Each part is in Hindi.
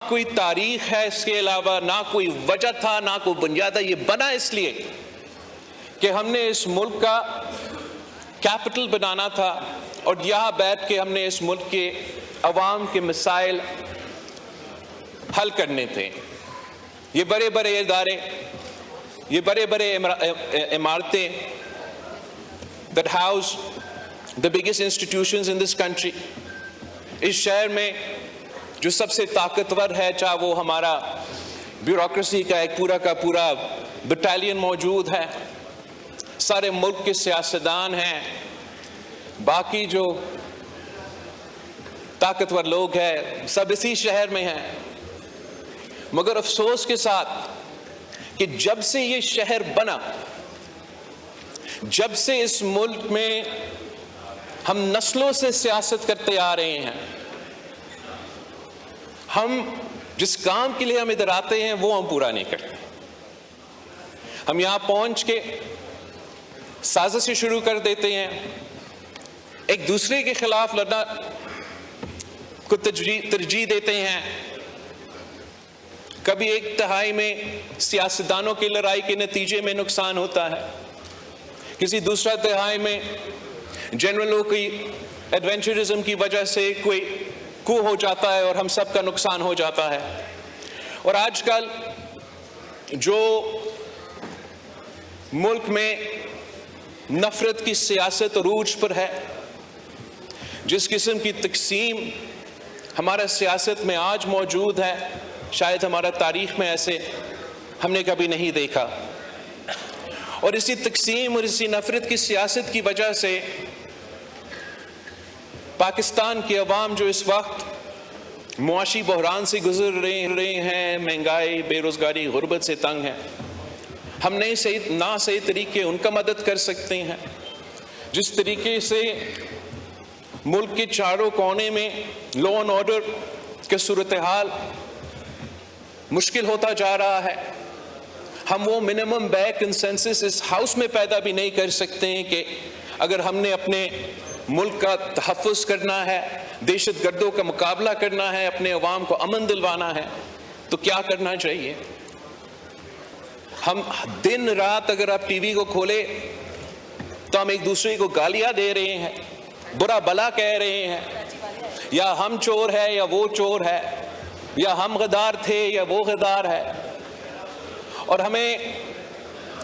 कोई तारीख है इसके अलावा, ना कोई वजह था, ना कोई बुनियाद है। ये बना इसलिए कि हमने इस मुल्क का कैपिटल बनाना था और यहाँ बैठ के हमने इस मुल्क के अवाम के मसाइल हल करने थे। ये बड़े बड़े इदारे, ये बड़े बड़े इमारतें that house the biggest institutions in this country, इस शहर में जो सबसे ताकतवर है, चाहे वो हमारा ब्यूरोक्रेसी का एक पूरा का पूरा बटालियन मौजूद है, सारे मुल्क के सियासतदान हैं, बाकी जो ताकतवर लोग हैं सब इसी शहर में हैं। मगर अफसोस के साथ कि जब से ये शहर बना, जब से इस मुल्क में हम नस्लों से सियासत करते आ रहे हैं, हम जिस काम के लिए हम इधर आते हैं वो हम पूरा नहीं करते। हम यहां पहुंच के साजिशें शुरू कर देते हैं, एक दूसरे के खिलाफ लड़ना को तरजीह देते हैं। कभी एक तिहाई में सियासतदानों की लड़ाई के नतीजे में नुकसान होता है, किसी दूसरा तिहाई में जनरलों की एडवेंचरिज्म की वजह से कोई कू हो जाता है और हम सब का नुकसान हो जाता है। और आजकल जो मुल्क में नफरत की सियासत अरूज पर है, जिस किस्म की तकसीम हमारा सियासत में आज मौजूद है, शायद हमारा तारीख में ऐसे हमने कभी नहीं देखा। और इसी तकसीम और इसी नफरत की सियासत की वजह से पाकिस्तान की अवाम जो इस वक्त मुआशी बहरान से गुजर रहे हैं, महंगाई, बेरोजगारी, गुर्बत से तंग हैं, हम नहीं सही तरीके उनका मदद कर सकते हैं। जिस तरीके से मुल्क के चारों कोने में लॉ एंड ऑर्डर के सूरत हाल मुश्किल होता जा रहा है, हम वो मिनिमम बैक कंसेंसस इस हाउस में पैदा भी नहीं कर सकते हैं कि अगर हमने अपने मुल्क का तहफ़्फ़ुज़ करना है, दहशतगर्दों का मुकाबला करना है, अपने अवाम को अमन दिलवाना है, तो क्या करना चाहिए। हम दिन रात अगर आप टीवी को खोले तो हम एक दूसरे को गालियां दे रहे हैं, बुरा भला कह रहे हैं, या हम चोर है या वो चोर है, या हम गद्दार थे या वो गद्दार है। और हमें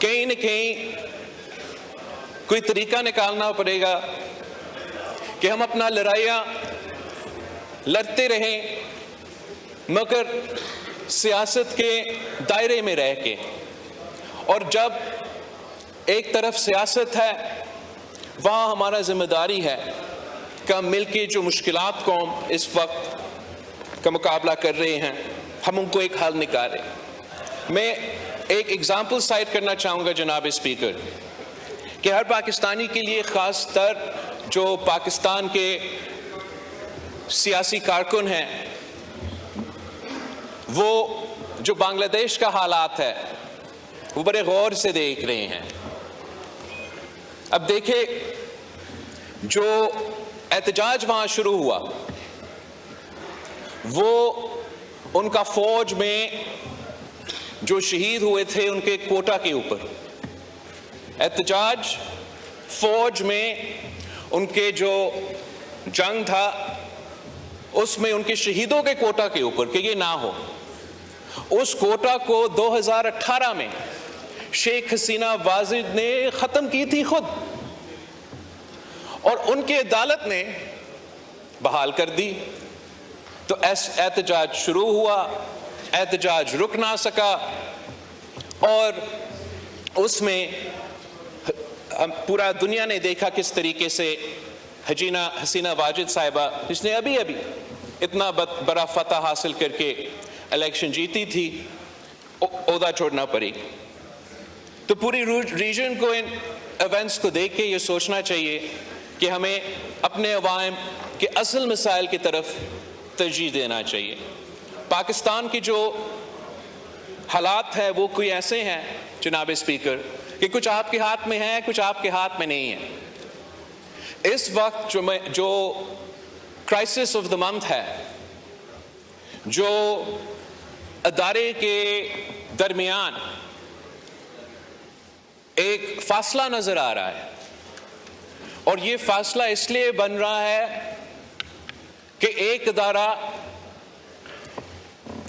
कहीं न कहीं कोई तरीका निकालना पड़ेगा कि हम अपना लड़ाइयाँ लड़ते रहें, मगर सियासत के दायरे में रह के। और जब एक तरफ सियासत है, वहाँ हमारा जिम्मेदारी है कि हम मिलके जो मुश्किलात को हम इस वक्त का मुकाबला कर रहे हैं, हम उनको एक हल निकालें। मैं एक एग्जाम्पल साइट करना चाहूँगा जनाब स्पीकर, कि हर पाकिस्तानी के लिए, ख़ास तर जो पाकिस्तान के सियासी कारकुन हैं, वो जो बांग्लादेश का हालात है वो बड़े गौर से देख रहे हैं। अब देखिए, जो एहतजाज वहाँ शुरू हुआ, वो उनका फौज में जो शहीद हुए थे उनके कोटा के ऊपर। एहतजाज फौज में उनके जो जंग था उसमें उनके शहीदों के कोटा के ऊपर कि ये ना हो। उस कोटा को 2018 में शेख हसीना वाजिद ने ख़त्म की थी खुद, और उनकी अदालत ने बहाल कर दी। तो एहतजाज शुरू हुआ, एहतजाज रुक ना सका, और उसमें पूरा दुनिया ने देखा किस तरीके से हसीना वाजिद साहिबा, जिसने अभी अभी इतना बड़ा फतह हासिल करके इलेक्शन जीती थी, ओहदा छोड़ना पड़ी। तो पूरी रीजन को, इन इवेंट्स को देख के ये सोचना चाहिए कि हमें अपने अवाम के असल मसाइल की तरफ तरजीह देना चाहिए। पाकिस्तान की जो हालात है वो कोई ऐसे हैं जनाब स्पीकर कि कुछ आपके हाथ में है, कुछ आपके हाथ में नहीं है। इस वक्त जो क्राइसिस ऑफ द मंथ है जो अदारे के दरमियान एक फासला नजर आ रहा है, और ये फासला इसलिए बन रहा है कि एक अदारा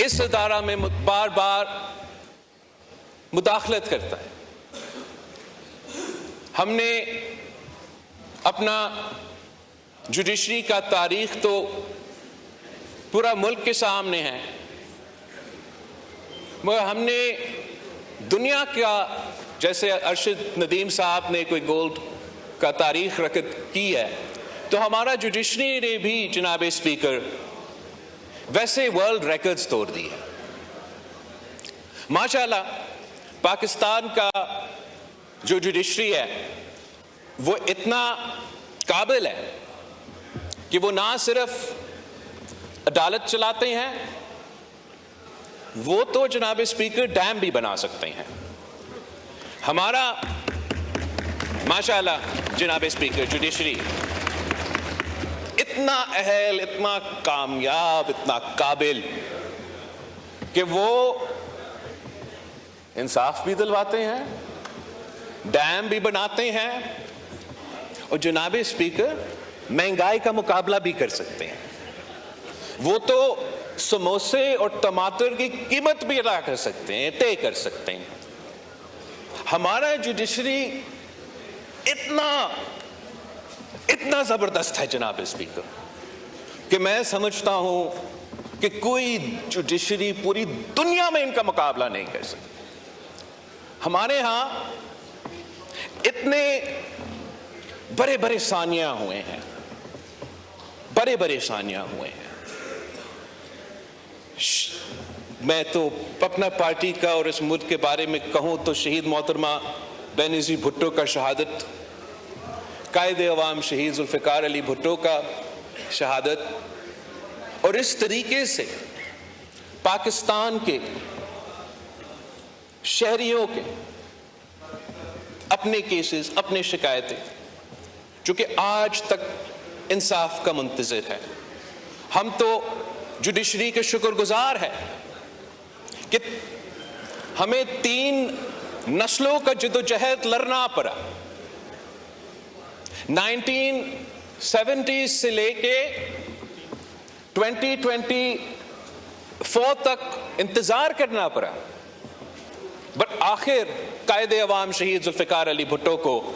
इस अदारा में बार बार मुदाखलत करता है। हमने अपना जुडिशरी का तारीख तो पूरा मुल्क के सामने है, मगर हमने दुनिया का, जैसे अरशद नदीम साहब ने कोई गोल्ड का तारीख रकत की है, तो हमारा जुडिशरी ने भी जनाब स्पीकर वैसे वर्ल्ड रिकॉर्ड्स तोड़ दी है। माशाल्लाह पाकिस्तान का जो जुडिशरी है वो इतना काबिल है कि वो ना सिर्फ अदालत चलाते हैं, वो तो जनाब स्पीकर डैम भी बना सकते हैं। हमारा माशाल्लाह जनाब स्पीकर जुडिशरी इतना अहल, इतना कामयाब, इतना काबिल कि वो इंसाफ भी दिलवाते हैं, डैम भी बनाते हैं, और जनाब स्पीकर महंगाई का मुकाबला भी कर सकते हैं। वो तो समोसे और टमाटर की कीमत भी अदा कर सकते हैं, तय कर सकते हैं। हमारा जुडिशरी इतना जबरदस्त है जनाब स्पीकर कि मैं समझता हूं कि कोई जुडिशरी पूरी दुनिया में इनका मुकाबला नहीं कर सकती। हमारे यहां इतने बड़े बड़े सानिया हुए हैं, बड़े बड़े सानिया हुए हैं। मैं तो अपना पार्टी का और इस मुल्क के बारे में कहूं तो शहीद मोहतरमा बेनज़ीर भुट्टो का शहादत, कायदे अवाम शहीद जुल्फ़िकार अली भुट्टो का शहादत, और इस तरीके से पाकिस्तान के शहरियों के अपने केसेस, अपने शिकायतें, जो कि आज तक इंसाफ का मुंतज़िर है। हम तो जुडिशरी के शुक्रगुजार हैं कि हमें 3 नस्लों का जद्दोजहद लड़ना पड़ा। 1970 से लेके 2024 तक इंतजार करना पड़ा, बट आखिर कायदे अवाम शहीद जुल्फ़िकार अली भुट्टो को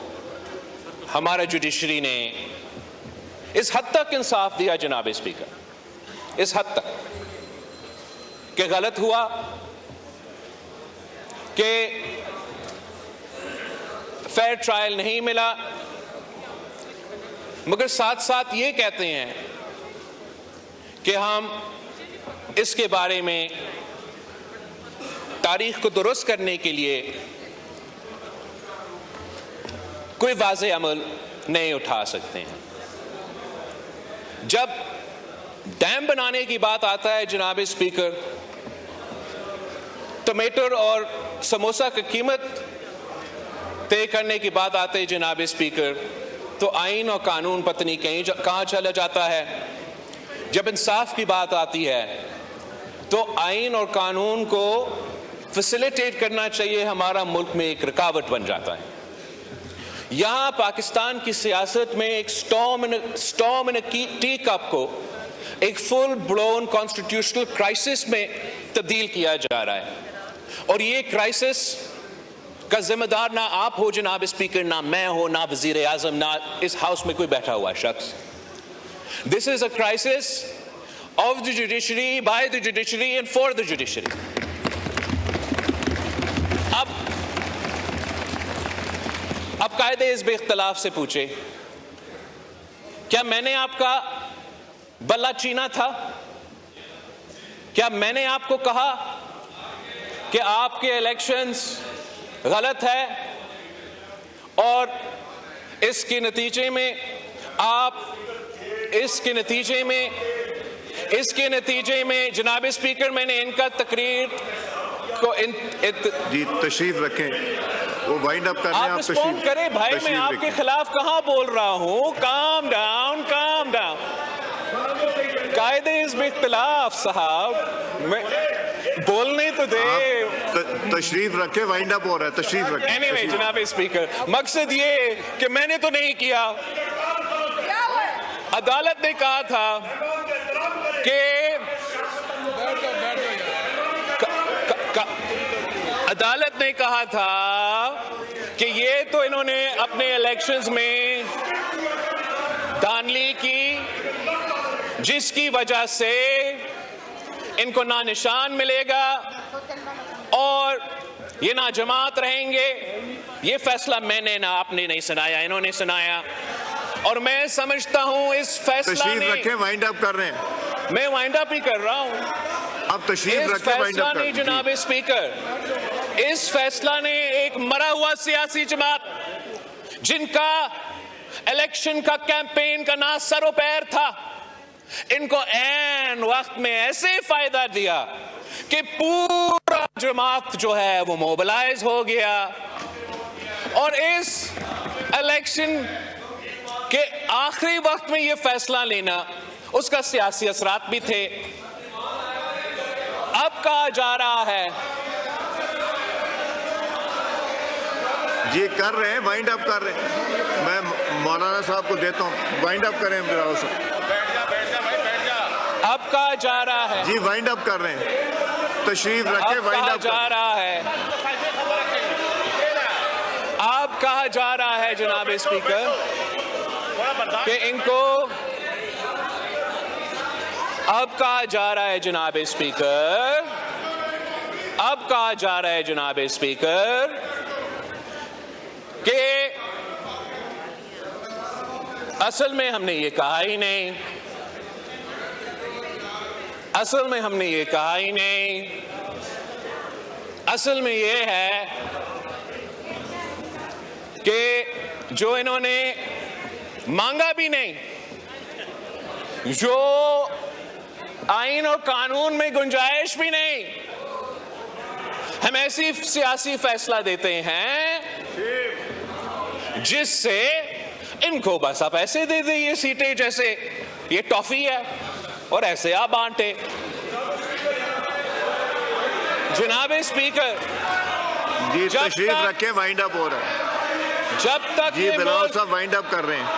हमारा जुडिशरी ने इस हद तक इंसाफ दिया जनाब स्पीकर, इस हद तक कि गलत हुआ कि फेयर ट्रायल नहीं मिला, मगर साथ साथ ये कहते हैं कि हम इसके बारे में तारीख को दुरुस्त करने के लिए कोई वाज़ेह अमल नहीं उठा सकते हैं। जब डैम बनाने की बात आता है जनाब स्पीकर, टमाटर और समोसा की कीमत तय करने की बात आती है जनाब स्पीकर, तो आइन और कानून पत्नी कहाँ चला जाता है। जब इंसाफ की बात आती है तो आइन और कानून को फैसिलिटेट करना चाहिए, हमारा मुल्क में एक रुकावट बन जाता है। यहाँ पाकिस्तान की सियासत में एक स्टॉर्म इन अ टी कप को एक फुल ब्लोन कॉन्स्टिट्यूशनल क्राइसिस में तब्दील किया जा रहा है, और ये क्राइसिस का जिम्मेदार ना आप हो जनाब स्पीकर, ना मैं हो, ना वजीर आजम, ना इस हाउस में कोई बैठा हुआ शख्स। This is a crisis of the judiciary, by the judiciary and for the judiciary. अब कायदे इस बेख्तलाफ से पूछे, क्या मैंने आपका बल्ला चीना था? क्या मैंने आपको कहा कि आपके इलेक्शंस गलत है और इसके नतीजे में जनाब स्पीकर मैंने इनका तकरीर को जी तशरीफ रखें, वो वाइंड अप करने आप रिस्पॉन्ड करें। भाई मैं आपके खिलाफ कहां बोल रहा हूं? Calm down, calm down. कायदे हिज़्ब इख्तिलाफ साहब, मैं बोलने तो दे। तशरीफ रखे, वाइंड अप हो रहा है, तशरीफ रखे। एनीवे जनाब स्पीकर, मकसद ये कि मैंने तो नहीं किया, अदालत ने कहा था कि अदालत ने कहा था कि ये तो इन्होंने अपने इलेक्शंस में धांधली की, जिसकी वजह से इनको ना निशान मिलेगा और ये ना जमात रहेंगे। ये फैसला मैंने ना आपने नहीं सुनाया, इन्होंने सुनाया। और मैं समझता हूं इस फैसला ने, रखें, वाइंड अप कर रहे हैं, मैं वाइंड अप ही कर रहा हूं। अब तशरीफ इस रखें, वाइंड फैसला अप ने जनाब स्पीकर, इस फैसला ने एक मरा हुआ सियासी जमात, जिनका इलेक्शन का कैंपेन का ना सरो पैर था, इनको ऐन वक्त में ऐसे फायदा दिया कि पूरा जमात जो है वो मोबिलाइज हो गया। और इस इलेक्शन के आखिरी वक्त में ये फैसला लेना, उसका सियासी असरात भी थे। अब कहा जा रहा है जी कर रहे हैं, वाइंड अप कर रहे हैं। मैं मौलाना साहब को देता हूँ, वाइंड अप करें। अब कहा जा रहा है जी, वाइंड अप कर रहे हैं, तशरीफ रखे, वाइंड अप जा रहा है। अब कहा जा रहा है जनाब स्पीकर कि इनको, अब कहा जा रहा है जनाब स्पीकर, अब कहा जा रहा है जनाब स्पीकर कि असल में हमने ये कहा ही नहीं, असल में हमने ये कहा ही नहीं। असल में ये है कि जो इन्होंने मांगा भी नहीं, जो आईन और कानून में गुंजाइश भी नहीं, हम ऐसी सियासी फैसला देते हैं जिससे इनको बस आप ऐसे दे दे ये सीटें जैसे ये टॉफी है और ऐसे आप बांटे। जनाब स्पीकर जी, तशरीफ रखें, वाइंड अप हो रहा है। जब तक जी बिलावल साहब वाइंड अप कर रहे हैं।